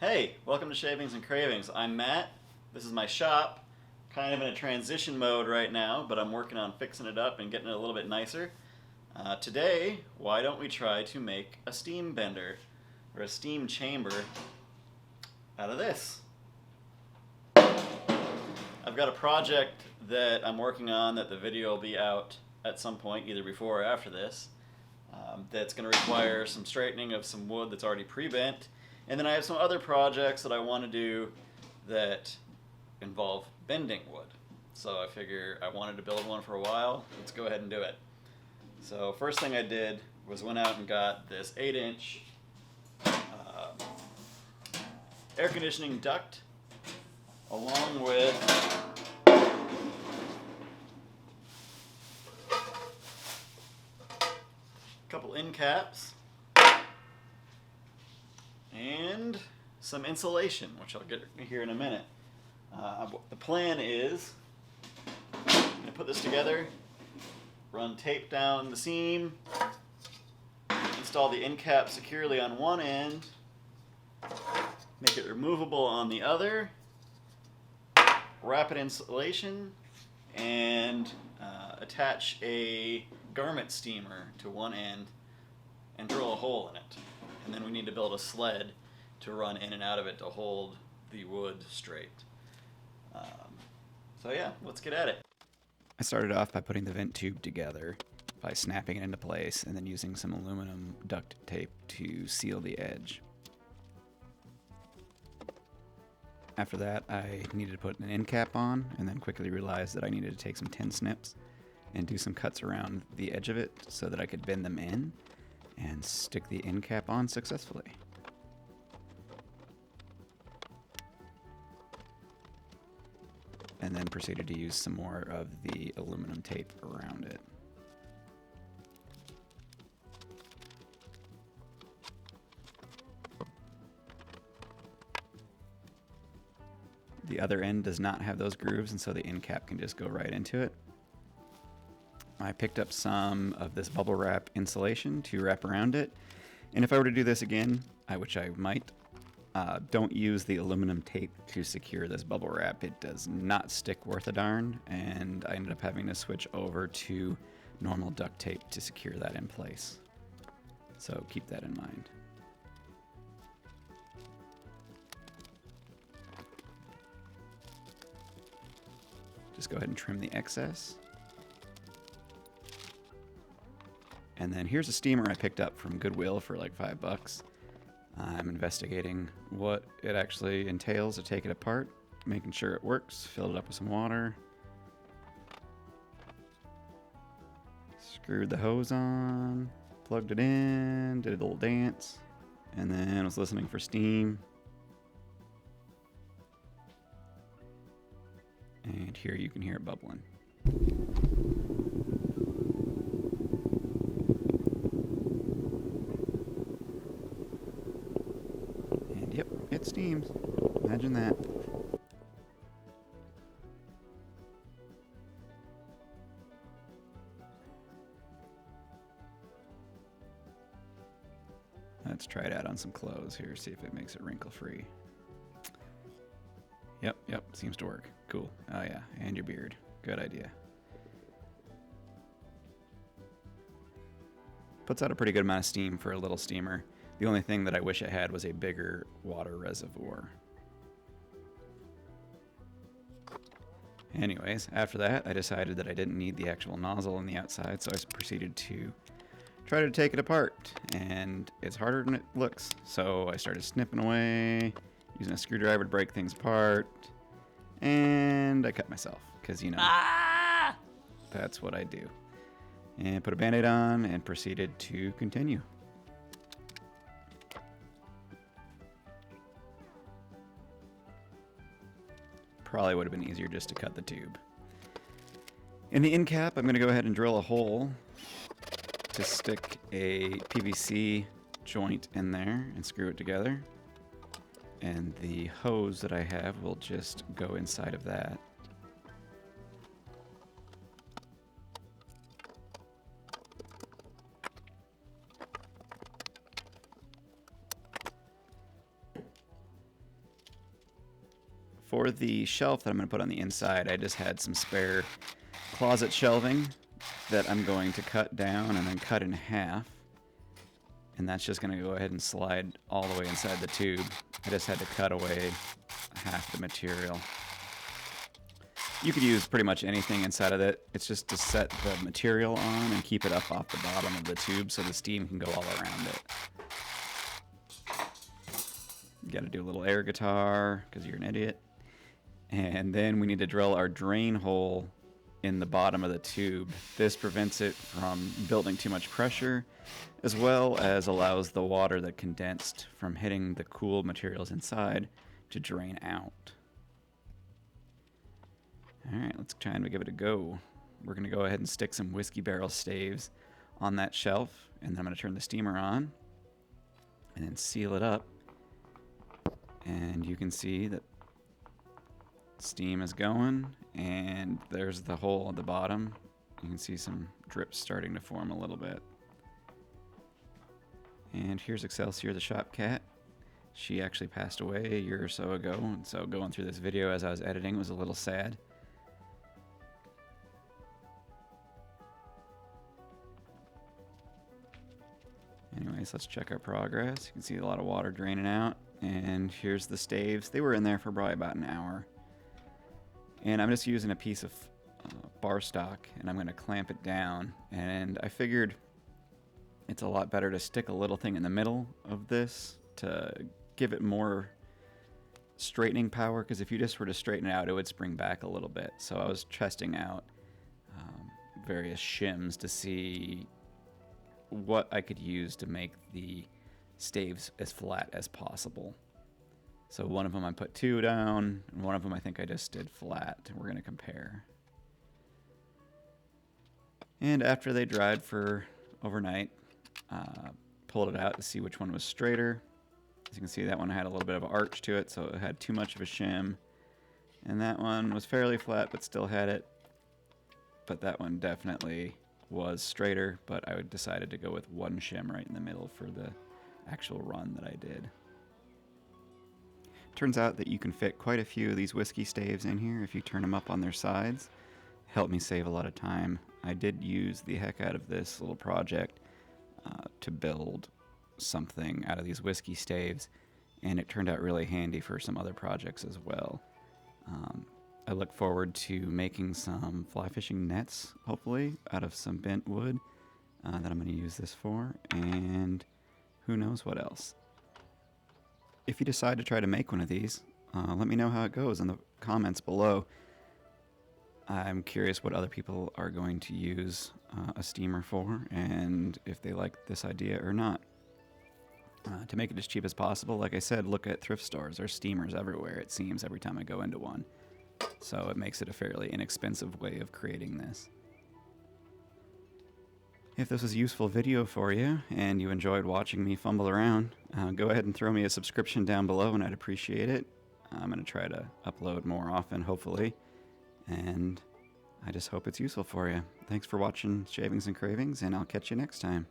Hey, welcome to Shavings and Cravings. I'm Matt. This is my shop. Kind of in a transition mode right now, but I'm working on fixing it up and getting it a little bit nicer. Today, why don't we try to make a steam bender or a steam chamber out of this? I've got a project that I'm working on that the video will be out at some point, either before or after this, that's going to require some straightening of some wood that's already pre-bent. And then I have some other projects that I want to do that involve bending wood. So I figure I wanted to build one for a while. Let's go ahead and do it. So first thing I did was went out and got this 8-inch air conditioning duct along with a couple end caps and some insulation, which I'll get here in a minute. The plan is I'm going to put this together, run tape down the seam, install the end cap securely on one end, make it removable on the other, wrap it in insulation, and attach a garment steamer to one end and drill a hole in it. And then we need to build a sled to run in and out of it to hold the wood straight. So yeah, let's get at it. I started off by putting the vent tube together by snapping it into place and then using some aluminum duct tape to seal the edge. After that, I needed to put an end cap on and then quickly realized that I needed to take some tin snips and do some cuts around the edge of it so that I could bend them in and stick the end cap on successfully. And then proceeded to use some more of the aluminum tape around it. The other end does not have those grooves, and so the end cap can just go right into it. I picked up some of this bubble wrap insulation to wrap around it. And if I were to do this again, which I might, don't use the aluminum tape to secure this bubble wrap. It does not stick worth a darn, and I ended up having to switch over to normal duct tape to secure that in place. So keep that in mind. Just go ahead and trim the excess. And then here's a steamer I picked up from Goodwill for like $5. I'm investigating what it actually entails to take it apart, making sure it works, filled it up with some water, screwed the hose on, plugged it in, did a little dance, and then was listening for steam. And here you can hear it bubbling. And yep, it steams. Imagine that. Let's try it out on some clothes here, see if it makes it wrinkle-free. Yep, seems to work. Cool. Oh yeah, and your beard. Good idea. Puts out a pretty good amount of steam for a little steamer. The only thing that I wish it had was a bigger water reservoir. Anyways, after that, I decided that I didn't need the actual nozzle on the outside, so I proceeded to try to take it apart, and it's harder than it looks. So I started snipping away, using a screwdriver to break things apart, and I cut myself, because, you know, that's what I do. And put a Band-Aid on and proceeded to continue. Probably would have been easier just to cut the tube. In the end cap, I'm going to go ahead and drill a hole to stick a PVC joint in there and screw it together. And the hose that I have will just go inside of that. For the shelf that I'm going to put on the inside, I just had some spare closet shelving that I'm going to cut down and then cut in half. And that's just going to go ahead and slide all the way inside the tube. I just had to cut away half the material. You could use pretty much anything inside of it. It's just to set the material on and keep it up off the bottom of the tube so the steam can go all around it. You got to do a little air guitar because you're an idiot. And then we need to drill our drain hole in the bottom of the tube. This prevents it from building too much pressure, as well as allows the water that condensed from hitting the cool materials inside to drain out. Alright, let's try and give it a go. We're going to go ahead and stick some whiskey barrel staves on that shelf, and then I'm going to turn the steamer on and then seal it up. And you can see that steam is going, and there's the hole at the bottom. You can see some drips starting to form a little bit. And here's Excelsior, the shop cat. She actually passed away a year or so ago, and so going through this video as I was editing was a little sad. Anyways, let's check our progress. You can see a lot of water draining out. And here's the staves. They were in there for probably about an hour. And I'm just using a piece of bar stock, and I'm going to clamp it down. And I figured it's a lot better to stick a little thing in the middle of this to give it more straightening power, because if you just were to straighten it out, it would spring back a little bit. So I was testing out various shims to see what I could use to make the staves as flat as possible. So one of them I put 2 down, and one of them I think I just did flat. We're going to compare. And after they dried for overnight, pulled it out to see which one was straighter. As you can see, that one had a little bit of an arch to it, so it had too much of a shim. And that one was fairly flat, but still had it. But that one definitely was straighter, but I decided to go with one shim right in the middle for the actual run that I did. Turns out that you can fit quite a few of these whiskey staves in here if you turn them up on their sides. Helped me save a lot of time. I did use the heck out of this little project to build something out of these whiskey staves, and it turned out really handy for some other projects as well. I look forward to making some fly fishing nets, hopefully, out of some bent wood that I'm going to use this for, and who knows what else. If you decide to try to make one of these, let me know how it goes in the comments below. I'm curious what other people are going to use a steamer for, and if they like this idea or not. To make it as cheap as possible, like I said, look at thrift stores. There's steamers everywhere, it seems, every time I go into one. So it makes it a fairly inexpensive way of creating this. If this was a useful video for you, and you enjoyed watching me fumble around, go ahead and throw me a subscription down below, and I'd appreciate it. I'm going to try to upload more often, hopefully. And I just hope it's useful for you. Thanks for watching Shavings and Cravings, and I'll catch you next time.